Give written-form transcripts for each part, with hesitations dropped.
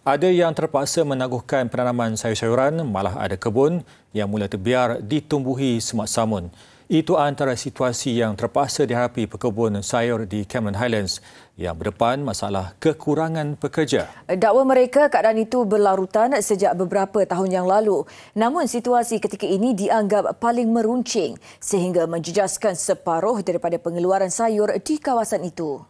Ada yang terpaksa menangguhkan penanaman sayur-sayuran, malah ada kebun yang mula terbiar ditumbuhi semak samun. Itu antara situasi yang terpaksa dihadapi pekebun sayur di Cameron Highlands yang berdepan masalah kekurangan pekerja. Dakwa mereka keadaan itu berlarutan sejak beberapa tahun yang lalu. Namun situasi ketika ini dianggap paling meruncing sehingga menjejaskan separuh daripada pengeluaran sayur di kawasan itu.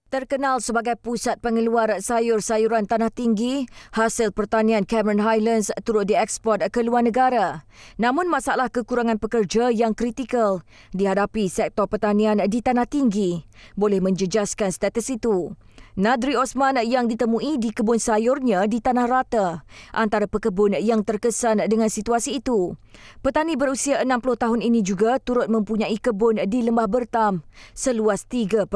Terkenal sebagai pusat pengeluar sayur-sayuran tanah tinggi, hasil pertanian Cameron Highlands turut dieksport ke luar negara. Namun masalah kekurangan pekerja yang kritikal dihadapi sektor pertanian di tanah tinggi boleh menjejaskan status itu. Nadri Osman yang ditemui di kebun sayurnya di Tanah Rata antara pekebun yang terkesan dengan situasi itu. Petani berusia 60 tahun ini juga turut mempunyai kebun di Lembah Bertam seluas 3.6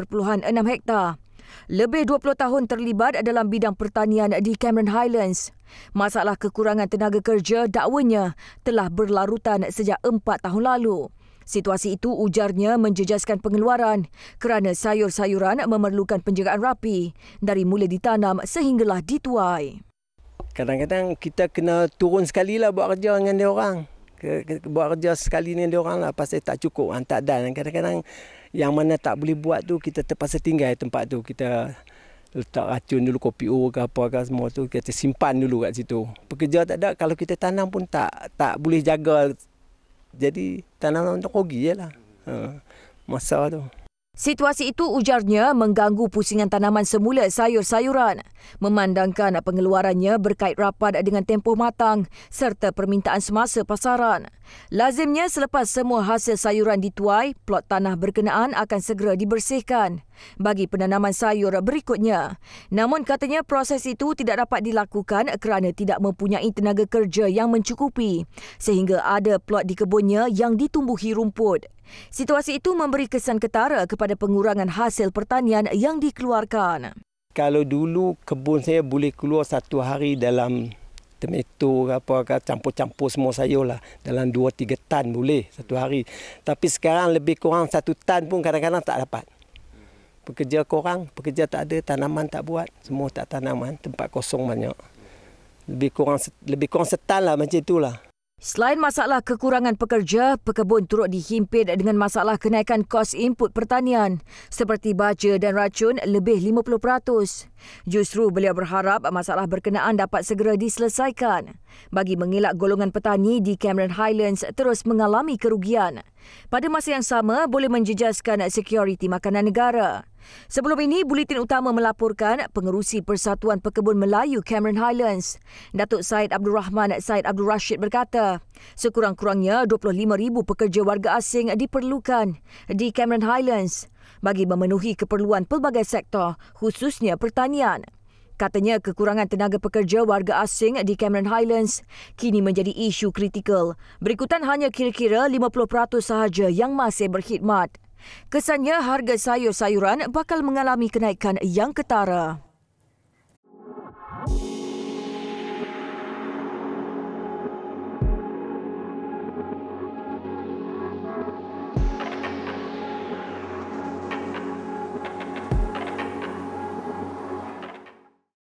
hektar. Lebih 20 tahun terlibat dalam bidang pertanian di Cameron Highlands. Masalah kekurangan tenaga kerja dakwanya telah berlarutan sejak 4 tahun lalu. Situasi itu ujarnya menjejaskan pengeluaran kerana sayur-sayuran memerlukan penjagaan rapi dari mula ditanam sehinggalah dituai. Kadang-kadang kita kena turun sekali lah buat kerja dengan dia orang. Buat kerja sekali dengan dia orang lah pasal tak cukup, tak ada. Kadang-kadang yang mana tak boleh buat tu kita terpaksa tinggal tempat tu. Kita letak racun dulu, kopi O ke apa ke semua tu kita simpan dulu kat situ. Pekerja tak ada, kalau kita tanam pun tak boleh jaga. Jadi tanaman untuk rugi je lah. Masa tu. Situasi itu ujarnya mengganggu pusingan tanaman semula sayur-sayuran, memandangkan pengeluarannya berkait rapat dengan tempoh matang serta permintaan semasa pasaran. Lazimnya selepas semua hasil sayuran dituai, plot tanah berkenaan akan segera dibersihkan bagi penanaman sayur berikutnya. Namun katanya proses itu tidak dapat dilakukan kerana tidak mempunyai tenaga kerja yang mencukupi sehingga ada plot di kebunnya yang ditumbuhi rumput. Situasi itu memberi kesan ketara kepada pengurangan hasil pertanian yang dikeluarkan. Kalau dulu kebun saya boleh keluar satu hari dalam tomato apa campur-campur semua sayur lah. Dalam 2-3 tan boleh satu hari. Tapi sekarang lebih kurang 1 tan pun kadang-kadang tak dapat. Pekerja kurang, pekerja tak ada, tanaman tak buat. Semua tak tanaman, tempat kosong banyak. Lebih kurang setan lah macam itulah. Selain masalah kekurangan pekerja, pekebun turut dihimpit dengan masalah kenaikan kos input pertanian seperti baja dan racun lebih 50%. Justru beliau berharap masalah berkenaan dapat segera diselesaikan bagi mengelak golongan petani di Cameron Highlands terus mengalami kerugian. Pada masa yang sama, boleh menjejaskan sekuriti makanan negara. Sebelum ini, Buletin Utama melaporkan Pengerusi Persatuan Pekebun Melayu Cameron Highlands, Datuk Syed Abdul Rahman Syed Abdul Rashid berkata, sekurang-kurangnya 25,000 pekerja warga asing diperlukan di Cameron Highlands bagi memenuhi keperluan pelbagai sektor, khususnya pertanian. Katanya kekurangan tenaga pekerja warga asing di Cameron Highlands kini menjadi isu kritikal. Berikutan hanya kira-kira 50% sahaja yang masih berkhidmat. Kesannya harga sayur-sayuran bakal mengalami kenaikan yang ketara.